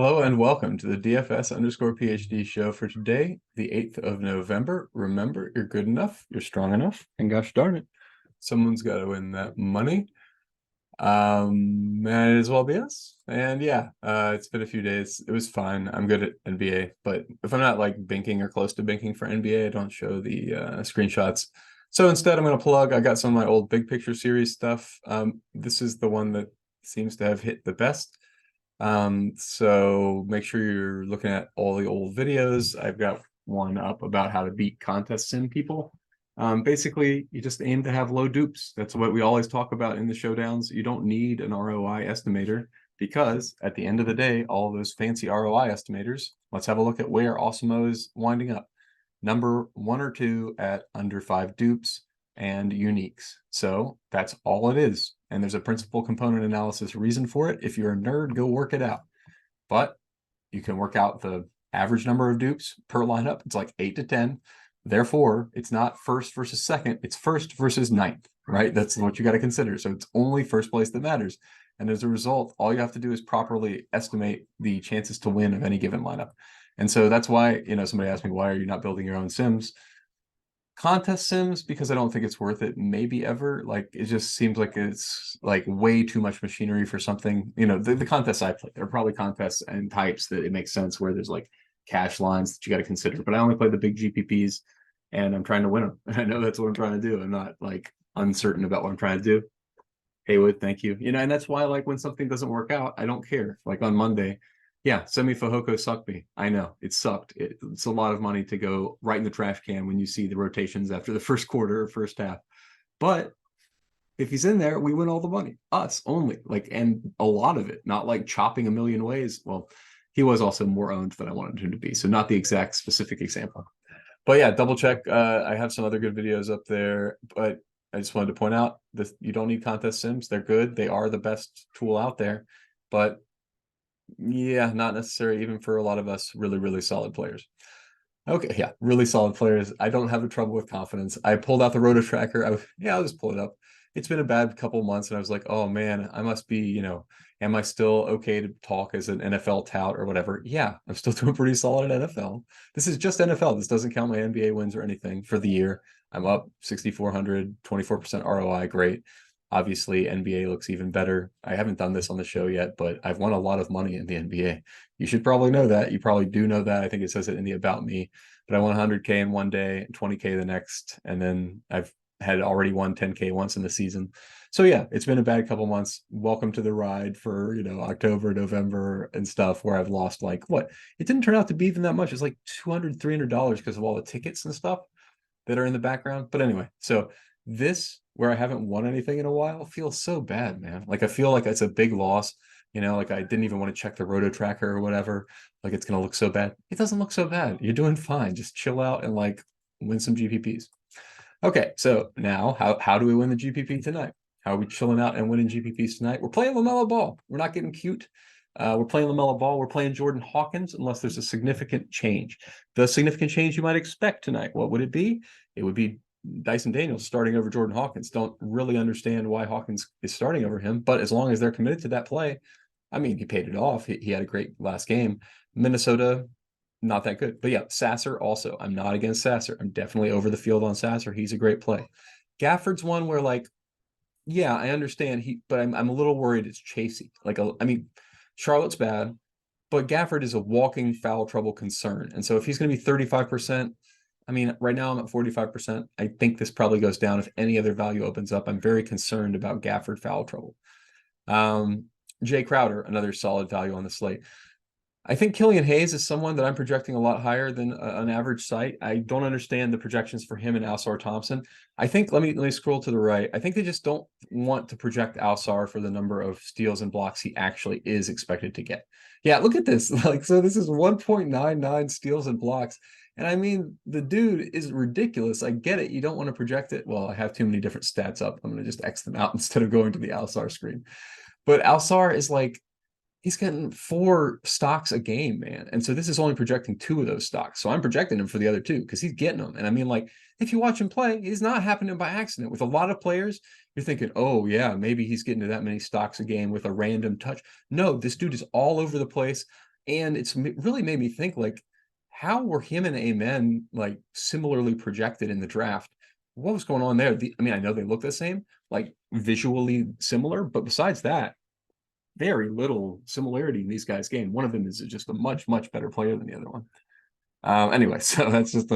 Hello and welcome to the DFS_PhD show for today, the 8th of November. Remember, you're good enough, you're strong enough, and gosh darn it, someone's got to win that money. Might as well be us. And yeah, it's been a few days. It was fine. I'm good at NBA, but if I'm not like binking or close to binking for NBA, I don't show the screenshots. So instead, I'm going to plug. I got some of my old big picture series stuff. This is the one that seems to have hit the best. So make sure you're looking at all the old videos. I've got one up about how to beat contest sim people. Basically, you just aim to have low dupes. That's what we always talk about in the showdowns. You don't need an ROI estimator because at the end of the day, all those fancy ROI estimators, let's have a look at where Osmo is winding up. Number 1 or 2 at under 5 dupes and uniques. So that's all it is. And there's a principal component analysis reason for it. If you're a nerd, go work it out. But you can work out the average number of dupes per lineup. It's like 8 to 10. Therefore, it's not first versus second. It's first versus ninth, right? That's what you got to consider. So it's only first place that matters. And as a result, all you have to do is properly estimate the chances to win of any given lineup. And so that's why, somebody asked me, why are you not building your own sims? Contest sims, because I don't think it's worth it, maybe ever. Like, it just seems like it's like way too much machinery for something. The contests I play, there are probably contests and types that it makes sense where there's like cash lines that you got to consider. But I only play the big GPPs and I'm trying to win them. I know that's what I'm trying to do. I'm not like uncertain about what I'm trying to do. Haywood, thank you. And that's why, like, when something doesn't work out, I don't care. Like on Monday, yeah, Semi Fajoko sucked me. I know it sucked. It's a lot of money to go right in the trash can when you see the rotations after the first quarter or first half. But if he's in there, we win all the money. Us only, like, and a lot of it, not like chopping a million ways. Well, he was also more owned than I wanted him to be. So not the exact specific example. But yeah, double check. I have some other good videos up there, but I just wanted to point out that you don't need contest sims. They're good. They are the best tool out there. But yeah, not necessary even for a lot of us really, really solid players. Okay, yeah, really solid players. I don't have a trouble with confidence. I pulled out the roto tracker. I'll just pull it up. It's been a bad couple months, and I was like, oh man, I must be, am I still okay to talk as an NFL tout or whatever? Yeah, I'm still doing pretty solid in NFL. This is just NFL. This doesn't count my NBA wins or anything for the year. I'm up 6,400, 24% ROI. Great. Obviously, NBA looks even better. I haven't done this on the show yet, but I've won a lot of money in the NBA. You should probably know that. You probably do know that. I think it says it in the About Me. But I won 100K in one day, 20K the next, and then I've had already won 10K once in the season. So yeah, it's been a bad couple months. Welcome to the ride for, October, November and stuff where I've lost like what? It didn't turn out to be even that much. It's like $200, $300 because of all the tickets and stuff that are in the background. But anyway, so this where I haven't won anything in a while feels so bad, man. Like I feel like it's a big loss. Like I didn't even want to check the roto tracker or whatever. Like it's gonna look so bad. It doesn't look so bad. You're doing fine. Just chill out and like win some GPPs. Okay, so now how do we win the GPP tonight? How are we chilling out and winning GPPs tonight? We're playing Lamelo ball. We're not getting cute. We're playing Lamelo ball. We're playing Jordan Hawkins unless there's a significant change. The significant change you might expect tonight, what would it be? It would be Dyson Daniels starting over Jordan Hawkins. Don't really understand why Hawkins is starting over him, but as long as they're committed to that play, I mean, he paid it off. He had a great last game. Minnesota, not that good. But yeah, Sasser also. I'm not against Sasser. I'm definitely over the field on Sasser. He's a great play. Gafford's one where, like, yeah, I understand but I'm a little worried it's chasey. Like, I mean, Charlotte's bad, but Gafford is a walking foul trouble concern. And so if he's going to be 35%, I mean, right now I'm at 45%. I think this probably goes down if any other value opens up. I'm very concerned about Gafford foul trouble. Jay Crowder, another solid value on the slate. I think Killian Hayes is someone that I'm projecting a lot higher than an average site. I don't understand the projections for him and Alsar Thompson. I think let me scroll to the right. I think they just don't want to project Alsar for the number of steals and blocks he actually is expected to get. Yeah, look at this. Like, so this is 1.99 steals and blocks. And I mean, the dude is ridiculous. I get it. You don't want to project it. Well, I have too many different stats up. I'm going to just X them out instead of going to the Alsar screen. But Alsar is like, he's getting 4 stocks a game, man. And so this is only projecting 2 of those stocks. So I'm projecting him for the other 2 because he's getting them. And I mean, like, if you watch him play, he's not happening by accident. With a lot of players, you're thinking, oh, yeah, maybe he's getting to that many stocks a game with a random touch. No, this dude is all over the place. And it's really made me think, like, how were him and Amen like similarly projected in the draft? What was going on there? I mean, I know they look the same, like visually similar, but besides that, very little similarity in these guys' game. One of them is just a much, much better player than the other one. Anyway, so that's just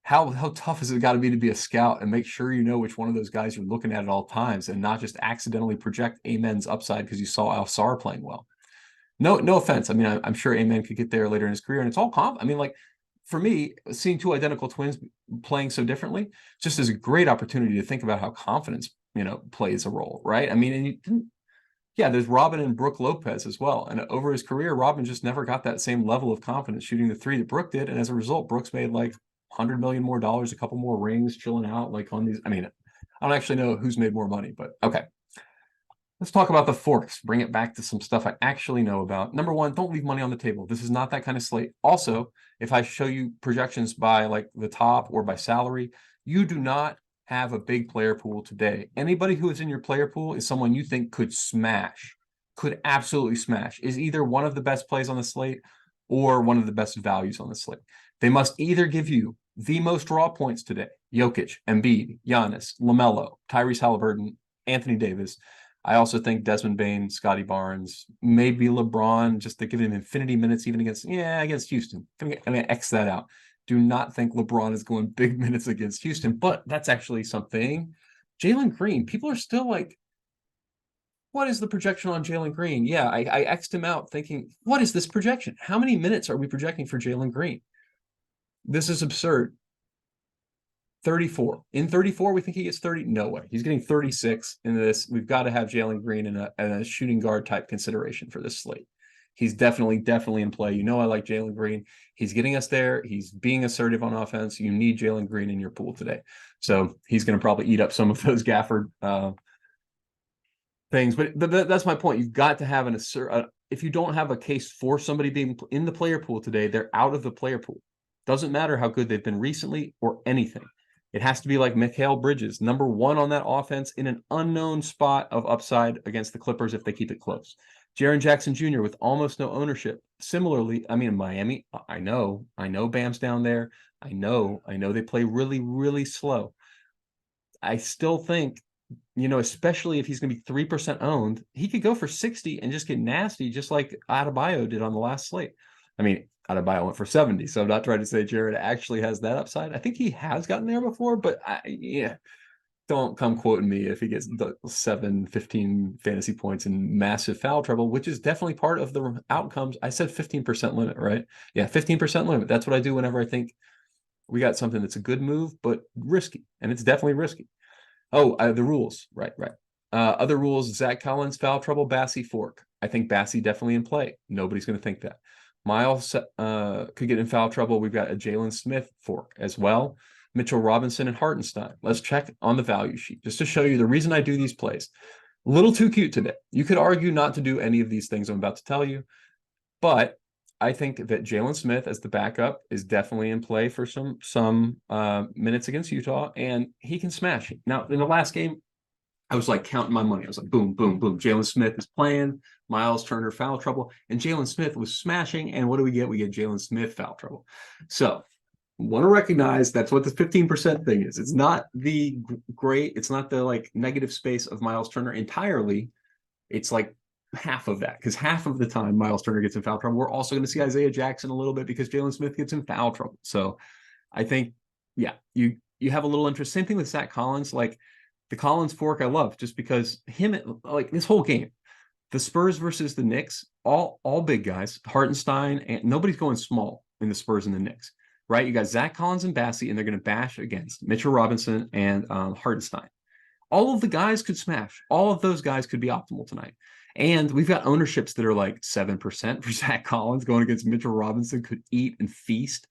how tough has it got to be a scout and make sure you know which one of those guys you're looking at all times and not just accidentally project Amen's upside because you saw Alsar playing well. No offense. I mean, I'm sure Amen could get there later in his career, and it's all I mean, like, for me, seeing two identical twins playing so differently just is a great opportunity to think about how confidence, plays a role, right? I mean, and you didn't. Yeah, there's Robin and Brooke Lopez as well. And over his career, Robin just never got that same level of confidence shooting the three that Brooke did. And as a result, Brooks made like $100 million more, a couple more rings, chilling out like on these. I mean, I don't actually know who's made more money, but okay. Let's talk about the forks. Bring it back to some stuff I actually know about. Number one, don't leave money on the table. This is not that kind of slate. Also, if I show you projections by like the top or by salary, you do not have a big player pool today. Anybody who is in your player pool is someone you think could smash, could absolutely smash, is either one of the best plays on the slate or one of the best values on the slate. They must either give you the most raw points today: Jokic, Embiid, Giannis, Lamelo, Tyrese Halliburton, Anthony Davis. I also think Desmond Bain, Scotty Barnes, maybe LeBron, just to give him infinity minutes, even against Houston. I mean, X that out. Do not think LeBron is going big minutes against Houston, but that's actually something. Jalen Green, people are still like, what is the projection on Jalen Green? Yeah, I X'd him out thinking, what is this projection? How many minutes are we projecting for Jalen Green? This is absurd. 34. In 34, we think he gets 30. No way. He's getting 36 in this. We've got to have Jalen Green in a shooting guard type consideration for this slate. He's definitely in play. I like Jalen Green. He's getting us there. He's being assertive on offense. You need Jalen Green in your pool today. So he's going to probably eat up some of those Gafford things. But that's my point. You've got to have if you don't have a case for somebody being in the player pool today, they're out of the player pool. Doesn't matter how good they've been recently or anything. It has to be like Mikal Bridges, number one on that offense in an unknown spot of upside against the Clippers if they keep it close. Jaren Jackson Jr. with almost no ownership. Similarly, I mean, Miami, I know Bam's down there. I know they play really, really slow. I still think, especially if he's going to be 3% owned, he could go for 60 and just get nasty, just like Adebayo did on the last slate. I mean, Adebayo went for 70, so I'm not trying to say Jared actually has that upside. I think he has gotten there before, but don't come quoting me if he gets 15 fantasy points and massive foul trouble, which is definitely part of the outcomes. I said 15% limit, right? Yeah, 15% limit. That's what I do whenever I think we got something that's a good move, but risky, and it's definitely risky. Oh, the rules, right. Other rules: Zach Collins, foul trouble, Bassey, fork. I think Bassey definitely in play. Nobody's going to think that. Miles could get in foul trouble. We've got a Jalen Smith fork as well. Mitchell Robinson and Hartenstein. Let's check on the value sheet just to show you the reason I do these plays. A little too cute today. You could argue not to do any of these things I'm about to tell you, but I think that Jalen Smith as the backup is definitely in play for some minutes against Utah, and he can smash. Now, in the last game, I was like counting my money. I was like, boom, boom, boom. Jalen Smith is playing. Miles Turner foul trouble, and Jalen Smith was smashing. And what do we get? We get Jalen Smith foul trouble. So, want to recognize that's what the 15% thing is. It's not the great. It's not the like negative space of Miles Turner entirely. It's like half of that, because half of the time Miles Turner gets in foul trouble. We're also going to see Isaiah Jackson a little bit because Jalen Smith gets in foul trouble. So, I think, yeah, you have a little interest. Same thing with Zach Collins, like. The Collins fork I love just because like this whole game, the Spurs versus the Knicks, all big guys, Hartenstein, and nobody's going small in the Spurs and the Knicks, right? You got Zach Collins and Bassey, and they're going to bash against Mitchell Robinson and Hartenstein. All of the guys could smash. All of those guys could be optimal tonight. And we've got ownerships that are like 7% for Zach Collins going against Mitchell Robinson, could eat and feast.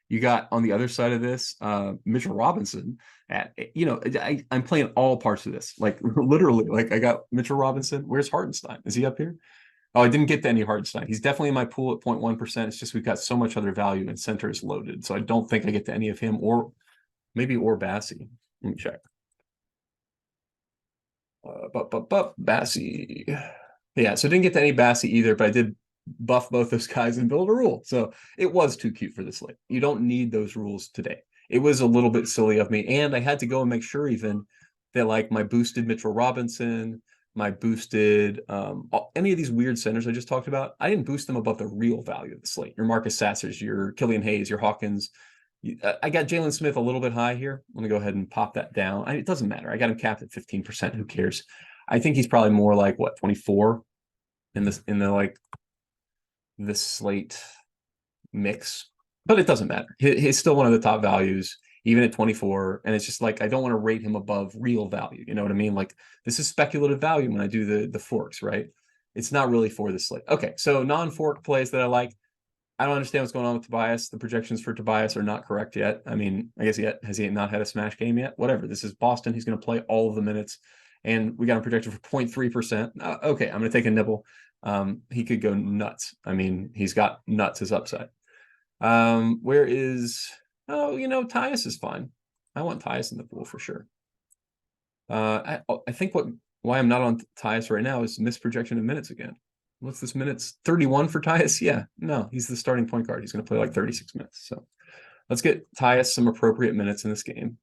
You got on the other side of this, Mitchell Robinson. I'm playing all parts of this, like literally. Like I got Mitchell Robinson. Where's Hartenstein? Is he up here? Oh, I didn't get to any Hartenstein. He's definitely in my pool at 0.1%. It's just we've got so much other value and center is loaded, so I don't think I get to any of him or Bassey. Let me check. Bassey. Yeah, so I didn't get to any Bassey either, but I did buff both those guys and build a rule. So it was too cute for the slate. You don't need those rules today. It was a little bit silly of me, and I had to go and make sure even that like my boosted Mitchell Robinson, my boosted any of these weird centers I just talked about, I didn't boost them above the real value of the slate. Your Marcus Sassers, your Killian Hayes, your Hawkins. I got Jalen Smith a little bit high here. I'm gonna go ahead and pop that down. It doesn't matter. I got him capped at 15%. Who cares? I think he's probably more like what, 24 in the like this slate mix, but it doesn't matter. He's still one of the top values, even at 24. And it's just like, I don't want to rate him above real value. You know what I mean? Like this is speculative value when I do the forks, right? It's not really for the slate. Okay, so non-fork plays that I like. I don't understand what's going on with Tobias. The projections for Tobias are not correct yet. I mean, I guess has he not had a smash game yet? Whatever. This is Boston. He's going to play all of the minutes, and we got him projected for 0.3%. Okay, I'm going to take a nibble. He could go nuts. I mean, he's got nuts as upside. Where is Tyus is fine. I want Tyus in the pool for sure. I think why I'm not on Tyus right now is misprojection of minutes again. What's this minutes? 31 for Tyus? Yeah, no, he's the starting point guard. He's going to play like 36 minutes. So let's get Tyus some appropriate minutes in this game.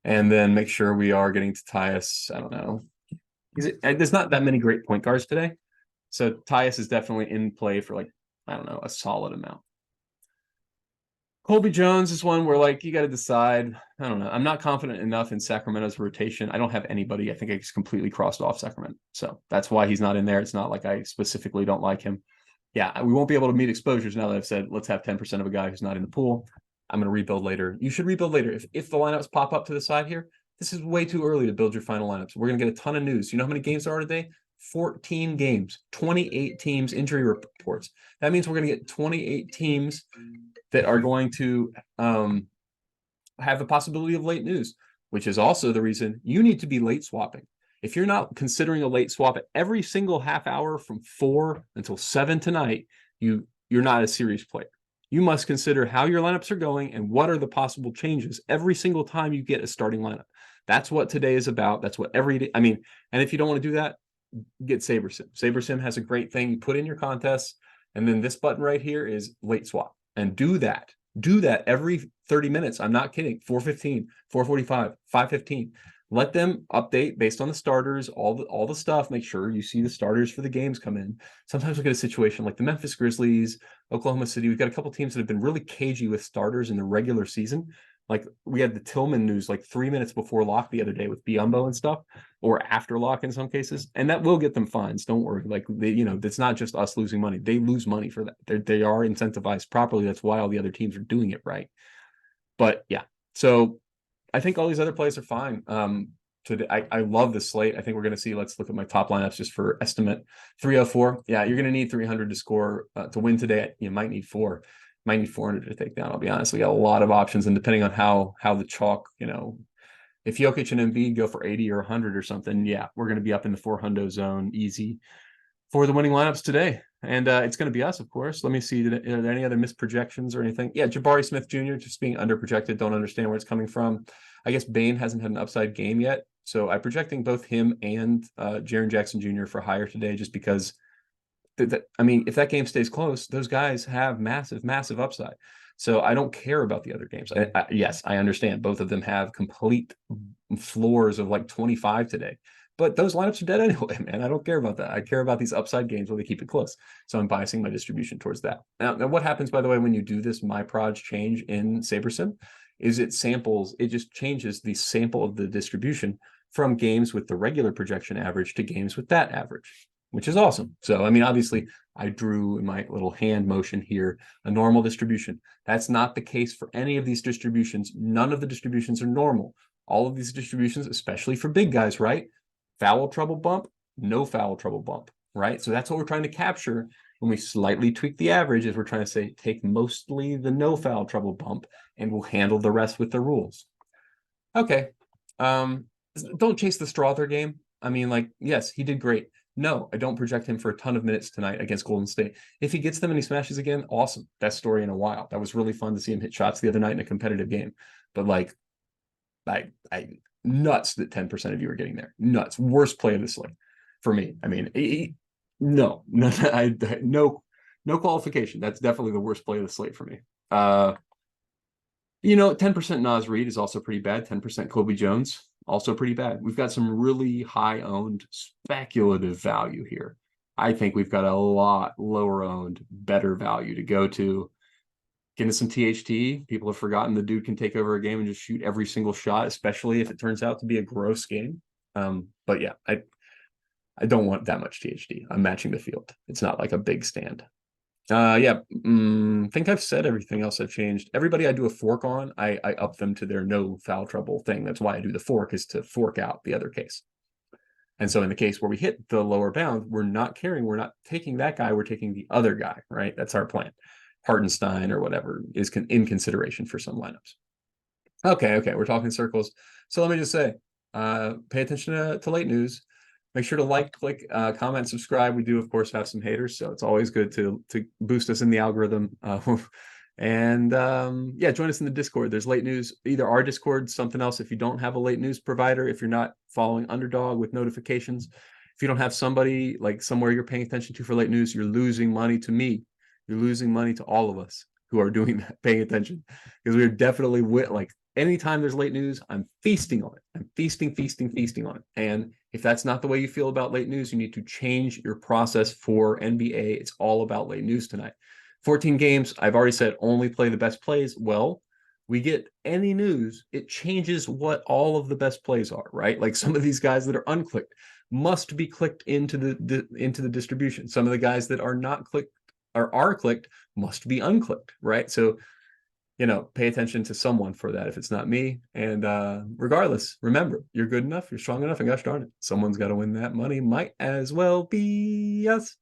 And then make sure we are getting to Tyus. I don't know. There's not that many great point guards today. So Tyus is definitely in play for like, I don't know, a solid amount. Colby Jones is one where like you got to decide. I don't know. I'm not confident enough in Sacramento's rotation. I don't have anybody. I think I just completely crossed off Sacramento. So that's why he's not in there. It's not like I specifically don't like him. Yeah, we won't be able to meet exposures now that I've said let's have 10% of a guy who's not in the pool. I'm going to rebuild later. You should rebuild later. If the lineups pop up to the side here, this is way too early to build your final lineups. We're going to get a ton of news. You know how many games there are today? 14 games, 28 teams, injury reports. That means we're going to get 28 teams that are going to have the possibility of late news, which is also the reason you need to be late swapping. If you're not considering a late swap at every single half hour from 4 until 7 tonight, you're not a serious player. You must consider how your lineups are going and what are the possible changes every single time you get a starting lineup. That's what today is about. That's what every day. I mean, and if you don't want to do that, get SaberSim. SaberSim has a great thing. You put in your contests, and then this button right here is late swap. And do that every 30 minutes. I'm not kidding. 4:15, 4:45, 5:15. Let them update based on the starters, all the stuff. Make sure you see the starters for the games come in. Sometimes we get a situation like the Memphis Grizzlies, Oklahoma City. We've got a couple teams that have been really cagey with starters in the regular season. Like we had the Tillman news like 3 minutes before lock the other day with Biombo and stuff, or after lock in some cases, and that will get them fines. Don't worry. Like it's not just us losing money; they lose money for that. They are incentivized properly. That's why all the other teams are doing it right. But yeah, so I think all these other plays are fine. I love the slate. I think we're going to see. Let's look at my top lineups just for estimate. 304. Yeah, you're going to need 300 to score to win today. You might need 4. Might need 400 to take down. I'll be honest. We got a lot of options, and depending on how the chalk, if Jokic and Embiid go for 80 or 100 or something, yeah, we're going to be up in the 400 zone easy for the winning lineups today. And it's going to be us, of course. Let me see. Are there any other misprojections or anything? Yeah, Jabari Smith Jr. just being underprojected. Don't understand where it's coming from. I guess Bane hasn't had an upside game yet. So I'm projecting both him and Jaren Jackson Jr. for higher today just because I mean, if that game stays close, those guys have massive, massive upside. So I don't care about the other games. Yes, I understand both of them have complete floors of like 25 today, but those lineups are dead anyway, man. I don't care about that. I care about these upside games where they keep it close. So I'm biasing my distribution towards that. Now what happens, by the way, when you do this my proj change in SaberSim is it just changes the sample of the distribution from games with the regular projection average to games with that average, which is awesome. So, I mean, obviously, I drew in my little hand motion here a normal distribution. That's not the case for any of these distributions. None of the distributions are normal. All of these distributions, especially for big guys, right? Foul trouble bump, no foul trouble bump, right? So that's what we're trying to capture when we slightly tweak the average is we're trying to say, take mostly the no foul trouble bump and we'll handle the rest with the rules. Okay. Don't chase the Strother game. I mean, like, yes, he did great. No, I don't project him for a ton of minutes tonight against Golden State. If he gets them and he smashes again, awesome. Best story in a while. That was really fun to see him hit shots the other night in a competitive game. But like, I nuts that 10% of you are getting there. Nuts. Worst play of the slate for me. I mean, No, no qualification. That's definitely the worst play of the slate for me. 10% Nas Reed is also pretty bad. 10% Kobe Jones, also pretty bad. We've got some really high owned speculative value here. I think we've got a lot lower owned, better value to go to. Get into some THT. People have forgotten the dude can take over a game and just shoot every single shot, especially if it turns out to be a gross game. But yeah, I don't want that much THD. I'm matching the field. It's not like a big stand. Yeah, think I've said everything else I've changed. Everybody I do a fork on, I up them to their no foul trouble thing. That's why I do the fork, is to fork out the other case. And so in the case where we hit the lower bound, we're not taking that guy, we're taking the other guy, right? That's our plan. Hartenstein or whatever is in consideration for some lineups. Okay, we're talking circles. So let me just say, pay attention to late news. Make sure to like, click, comment, subscribe. We do, of course, have some haters, so it's always good to boost us in the algorithm. And yeah, join us in the Discord. There's late news, either our Discord, something else. If you don't have a late news provider, if you're not following Underdog with notifications, if you don't have somebody like somewhere you're paying attention to for late news, you're losing money to me. You're losing money to all of us who are doing that, paying attention, because we're definitely like anytime there's late news, I'm feasting on it. I'm feasting on it. And if that's not the way you feel about late news, you need to change your process for NBA. It's all about late news tonight. 14 games. I've already said only play the best plays. Well, we get any news, it changes what all of the best plays are, right? Like some of these guys that are unclicked must be clicked into the distribution. Some of the guys that are not clicked or are clicked must be unclicked, right? So pay attention to someone for that if it's not me. And regardless, remember, you're good enough, you're strong enough, and gosh darn it, someone's got to win that money. Might as well be us.